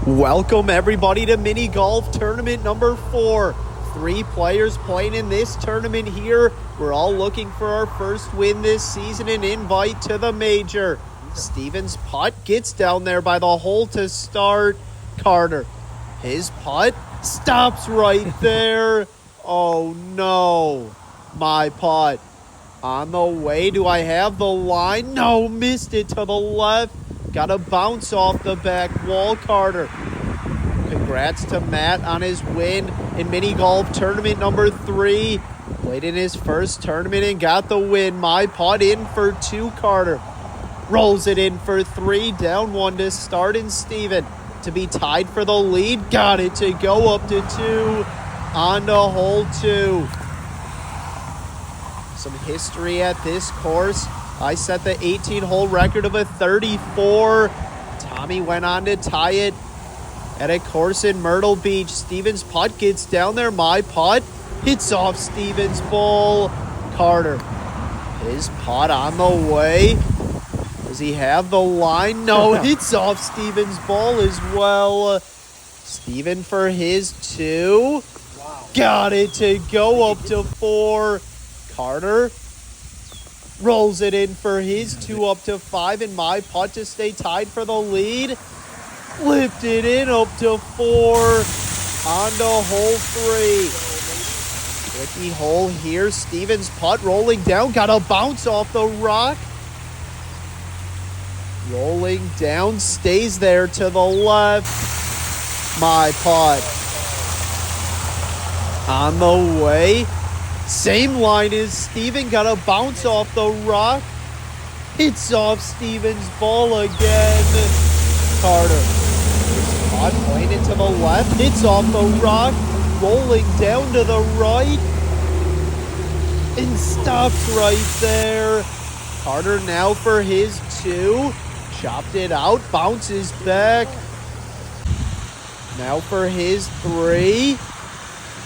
Welcome everybody to mini golf tournament number 4. 3 players playing in this tournament here. We're all looking for our first win this season and invite to the major. Steven's putt gets down there by the hole to start. Carter, his putt stops right there. Oh no, my putt. On the way, do I have the line? No, missed it to the left. Got to bounce off the back wall, Carter. Congrats to Matt on his win in mini golf tournament number 3. Played in his first tournament and got the win. My putt in for 2, Carter. Rolls it in for 3, down 1 to start, and Steven to be tied for the lead. Got it to go up to 2 on to hole 2. Some history at this course. I set the 18-hole record of a 34. Tommy went on to tie it at a course in Myrtle Beach. Steven's putt gets down there. My putt hits off Steven's ball. Carter, his putt on the way. Does he have the line? No, hits off Steven's ball as well. Steven for his 2. Wow. Got it to go up to 4. Carter rolls it in for his 2 up to 5, and my putt to stay tied for the lead. Lifted in up to 4 on to hole 3. Tricky hole here. Steven's putt rolling down. Got a bounce off the rock. Rolling down. Stays there to the left. My putt. On the way. Same line as Steven. Got a bounce off the rock. Hits off Steven's ball again. Carter. His putt playing it to the left. Hits off the rock. Rolling down to the right. And stops right there. Carter now for his 2. Chopped it out. Bounces back. Now for his 3.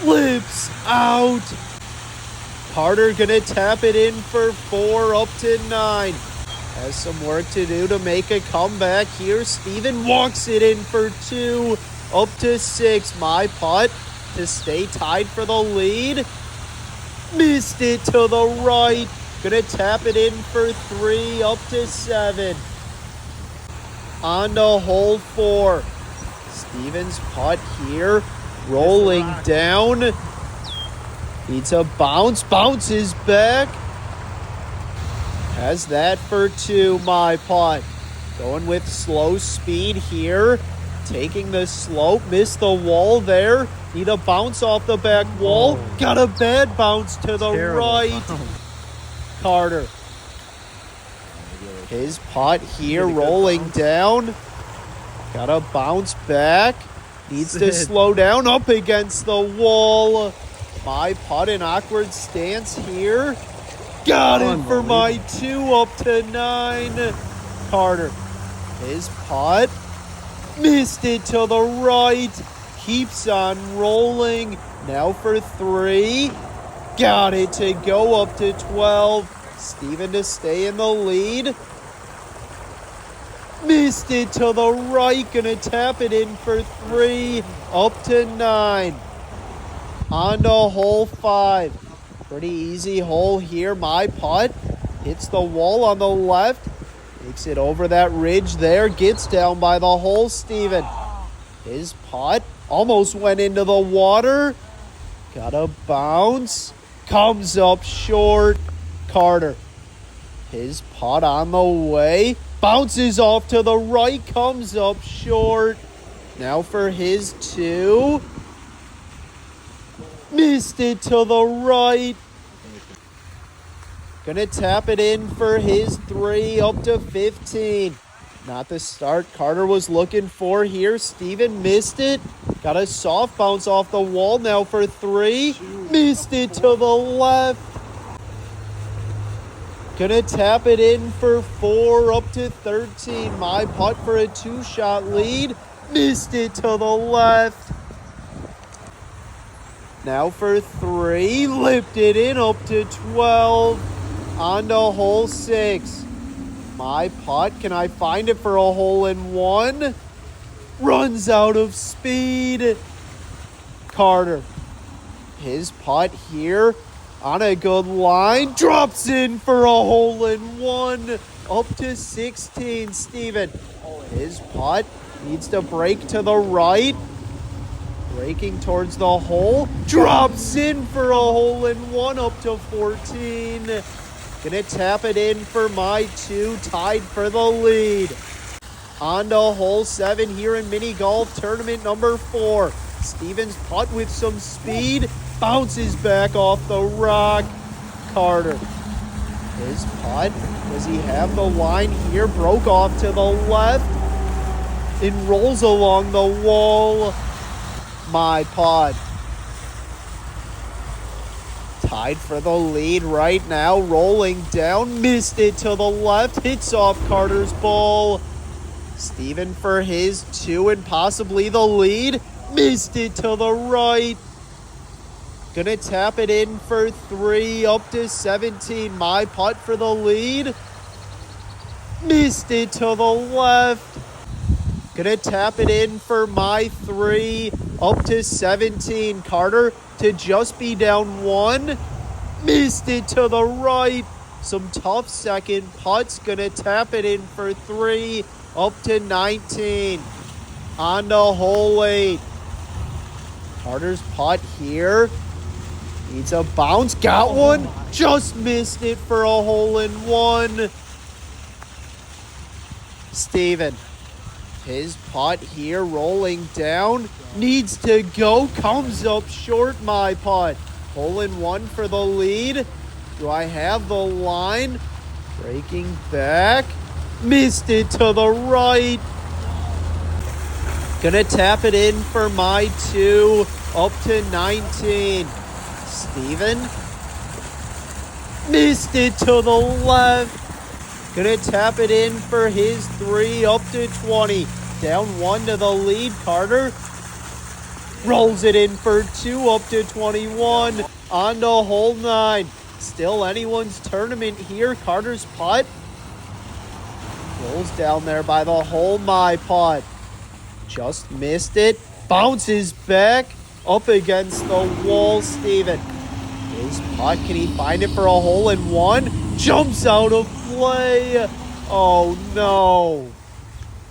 Flips out. Carter gonna tap it in for 4 up to 9. Has some work to do to make a comeback here. Steven walks it in for 2 up to 6. My putt to stay tied for the lead. Missed it to the right. Gonna tap it in for 3 up to 7. On to hole 4. Steven's putt here. Rolling down. Needs a bounce. Bounces back. Has that for 2. My putt. Going with slow speed here. Taking the slope. Missed the wall there. Need a bounce off the back wall. Got a bad bounce to the right. Carter. His putt here rolling down. Got to bounce back. Needs to slow down up against the wall. My putt, an awkward stance here. Got it for my 2 up to 9. Carter, his putt. Missed it to the right. Keeps on rolling. Now for 3. Got it to go up to 12. Steven to stay in the lead. Missed it to the right. Gonna tap it in for 3 up to 9. On to hole 5. Pretty easy hole here. My putt hits the wall on the left. Makes it over that ridge there. Gets down by the hole. Steven. His putt almost went into the water. Got a bounce. Comes up short. Carter. His putt on the way. Bounces off to the right. Comes up short. Now for his 2. Missed it to the right. Gonna tap it in for his 3 up to 15. Not the start Carter was looking for here. Steven missed it. Got a soft bounce off the wall now for 3. Missed it to the left. Gonna tap it in for 4 up to 13. My putt for a 2-shot lead. Missed it to the left. Now for 3. Lifted in up to 12. On to hole 6. My putt. Can I find it for a hole in 1? runs out of speed. Carter, his putt here on a good line, drops in for a hole-in-one, up to 16. Steven, his putt needs to break to the right, breaking towards the hole, drops in for a hole-in-one, up to 14. Gonna tap it in for my 2, tied for the lead. On to hole 7 here in mini golf tournament number 4. Steven's putt with some speed, bounces back off the rock. Carter, his putt, does he have the line here? Broke off to the left and rolls along the wall. My putt. Tied for the lead right now, rolling down, missed it to the left, hits off Carter's ball. Steven for his 2 and possibly the lead, missed it to the right. Gonna tap it in for 3, up to 17. My putt for the lead, missed it to the left. Gonna tap it in for my 3, up to 17. Carter to just be down 1, missed it to the right. Some tough second putts. Gonna tap it in for 3, up to 19. On to hole 8. Carter's putt here needs a bounce. Got one. Just missed it for a hole-in-one. Steven, his putt here rolling down. Needs to go. Comes up short. My putt. Hole-in-one for the lead. Do I have the line? Breaking back. Missed it to the right. Gonna tap it in for my 2, up to 19. Steven, missed it to the left. Gonna tap it in for his 3, up to 20. Down 1 to the lead. Carter rolls it in for 2, up to 21. On to hole 9. Still anyone's tournament here. Carter's putt rolls down there by the hole. My putt. Just missed it. Bounces back up against the wall. Steven, his putt, can he find it for a hole-in-one? Jumps out of play. Oh no.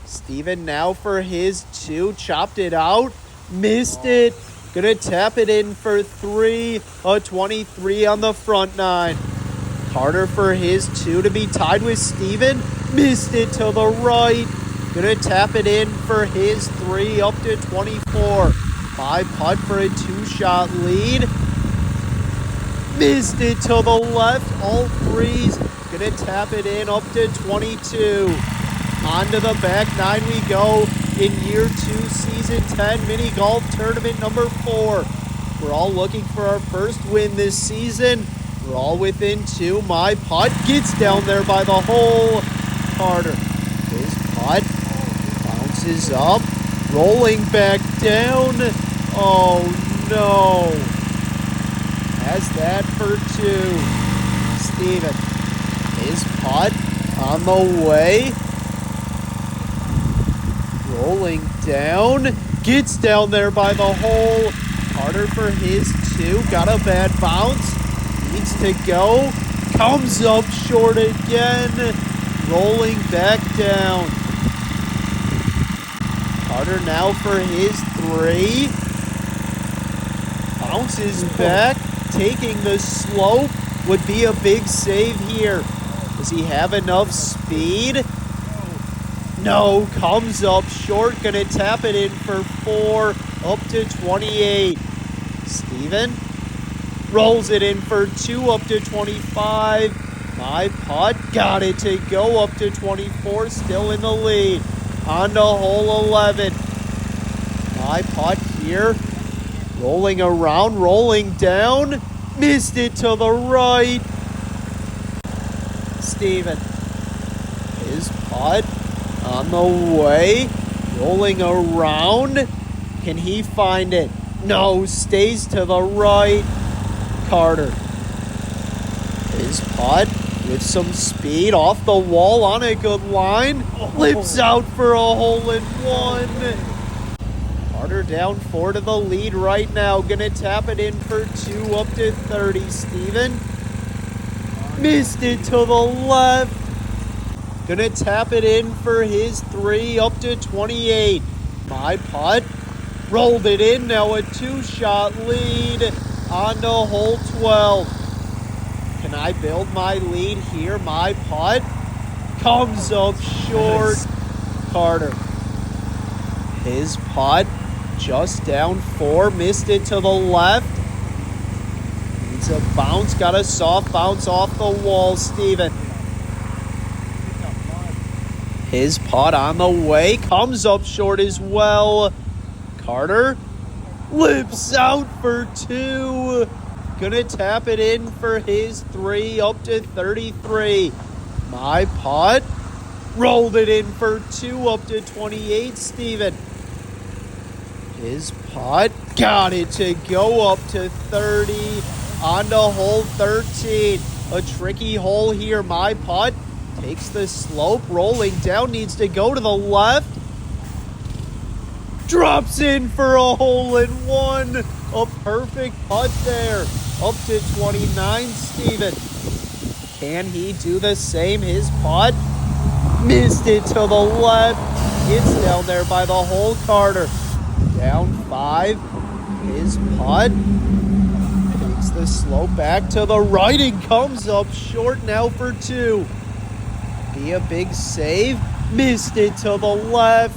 Steven now for his 2. Chopped it out. Missed it. Gonna tap it in for 3. A 23 on the front 9. Carter for his 2 to be tied with Steven. Missed it to the right. Gonna tap it in for his 3, up to 24. My putt for a 2-shot lead. Missed it to the left. All 3s. Gonna tap it in, up to 22. On to the back 9 we go in year 2, season 10, mini golf tournament number 4. We're all looking for our first win this season. We're all within 2. My putt gets down there by the hole. Carter, his putt bounces up, rolling back down. Oh no. Has that for 2. Steven, his putt on the way, rolling down, gets down there by the hole. Carter for his 2, got a bad bounce, needs to go, comes up short again, rolling back down. Carter now for his 3, bounces back, taking the slope, would be a big save here. Does he have enough speed? No, comes up short, gonna tap it in for 4, up to 28. Steven rolls it in for 2, up to 25. My putt, got it to go, up to 24, still in the lead. On to hole 11. My putt here, rolling around, rolling down, missed it to the right. Steven, his putt on the way, rolling around. Can he find it? No, stays to the right. Carter, his putt with some speed off the wall on a good line, lips out for a hole-in-one. Carter down 4 to the lead right now. Gonna tap it in for 2 up to 30. Steven missed it to the left. Gonna tap it in for his 3 up to 28. My putt rolled it in. Now a 2-shot lead onto hole 12. Can I build my lead here? My putt comes up short. Carter. His putt just down 4. Missed it to the left. Needs a bounce. Got a soft bounce off the wall. Steven. His putt on the way. Comes up short as well. Carter lips out for 2. Gonna tap it in for his 3 up to 33. My putt rolled it in for 2 up to 28. Steven. His putt got it to go up to 30. Onto hole 13. A tricky hole here. My putt takes the slope, rolling down, needs to go to the left. Drops in for a hole-in-one. A perfect putt there. Up to 29, Steven. Can he do the same? His putt missed it to the left. Gets down there by the hole. Carter down 5. His putt takes the slope back to the right and comes up short now for 2. Be a big save. Missed it to the left.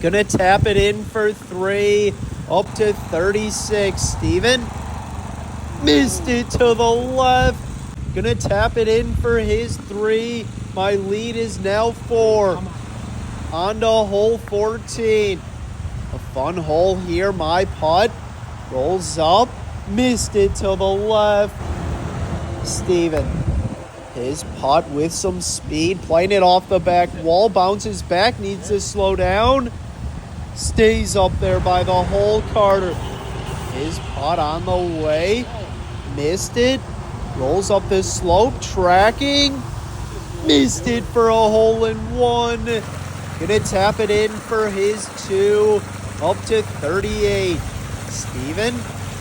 Gonna tap it in for 3 up to 36. Steven missed it to the left. Gonna tap it in for his 3. My lead is now 4. On to hole 14. A fun hole here. My putt rolls up. Missed it to the left. Steven. His putt with some speed. Playing it off the back wall. Bounces back. Needs to slow down. Stays up there by the hole. Carter. His putt on the way. Missed it. Rolls up the slope. Tracking. Missed it for a hole-in-one. Gonna tap it in for his 2. Up to 38. Steven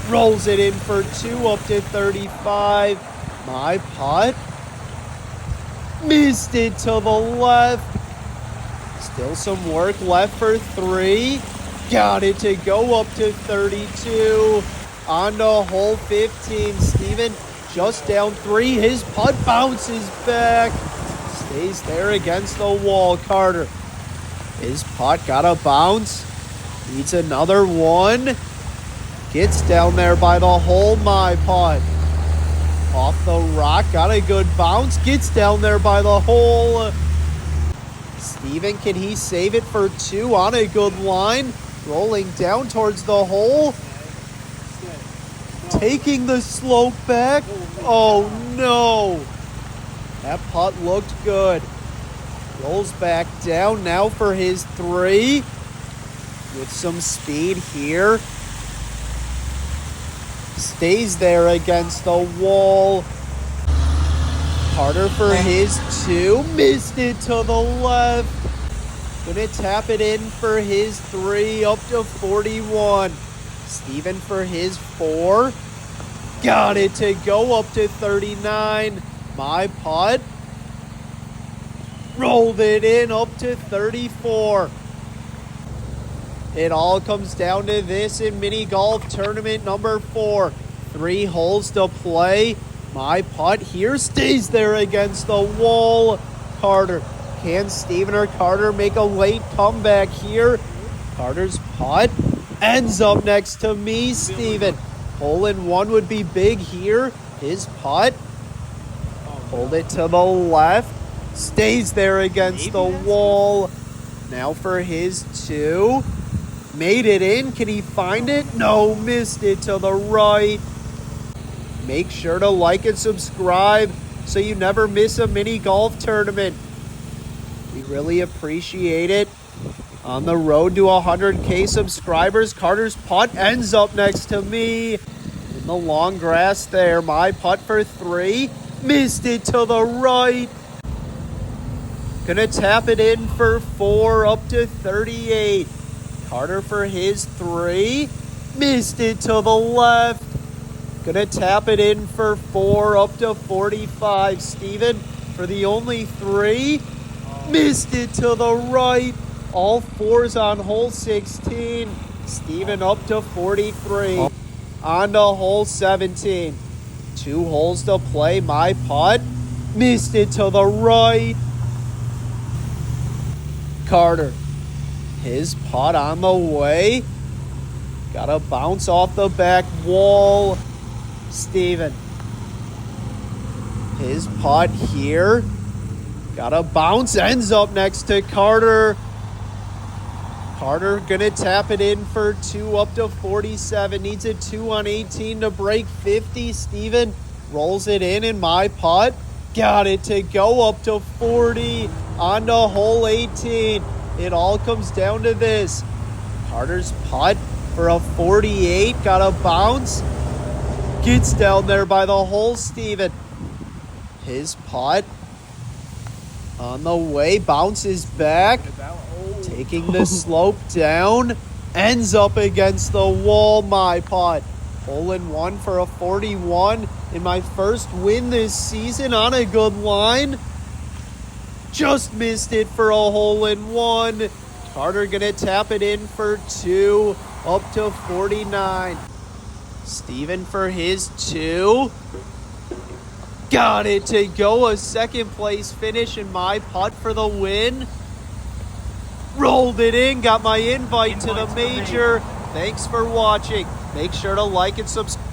rolls it in for 2 up to 35. My putt missed it to the left. Still some work left for 3. Got it to go up to 32. On to hole 15. Steven just down 3. His putt bounces back. Stays there against the wall. Carter. His putt got a bounce. Needs another one. Gets down there by the hole. My putt. Off the rock. Got a good bounce. Gets down there by the hole. Steven, can he save it for 2 on a good line? Rolling down towards the hole. Taking the slope back. Oh no. That putt looked good. Rolls back down now for his 3. With some speed here. Stays there against the wall. Carter for his 2. Missed it to the left. Gonna tap it in for his 3 up to 41. Steven for his 4. Got it to go up to 39. My putt rolled it in up to 34. It all comes down to this in mini golf tournament number 4. 3 holes to play. My putt here stays there against the wall. Carter. Can Steven or Carter make a late comeback here? Carter's putt ends up next to me, Steven. Hole-in-one would be big here. His putt. Hold it to the left. Stays there against the wall. Now for his 2. Made it in. Can he find it? No, missed it to the right. Make sure to like and subscribe so you never miss a mini golf tournament. We really appreciate it. On the road to 100K subscribers, Carter's putt ends up next to me. In the long grass there, my putt for 3. Missed it to the right. Gonna tap it in for 4 up to 38. Carter for his 3. Missed it to the left. Gonna tap it in for 4, up to 45. Steven for the only 3. Missed it to the right. All 4s on hole 16. Steven up to 43. On to hole 17. 2 holes to play. My putt. Missed it to the right. Carter. His putt on the way. Gotta bounce off the back wall. Steven. His putt here. Gotta bounce. Ends up next to Carter. Carter gonna tap it in for 2, up to 47. Needs a 2 on 18 to break 50. Steven rolls it in, and my putt got it to go up to 40. On to hole 18. It all comes down to this. Carter's putt for a 48. Gotta bounce. Gets down there by the hole. Steven. His putt on the way. Bounces back. Taking the slope down. Ends up against the wall. My putt. Hole in 1 for a 41. In my first win this season on a good line. Just missed it for a hole in 1. Carter gonna tap it in for 2. Up to 49. Steven for his 2. Got it to go. A second place finish, and my putt for the win. Rolled it in. Got my invite to the major. Thanks for watching. Make sure to like and subscribe.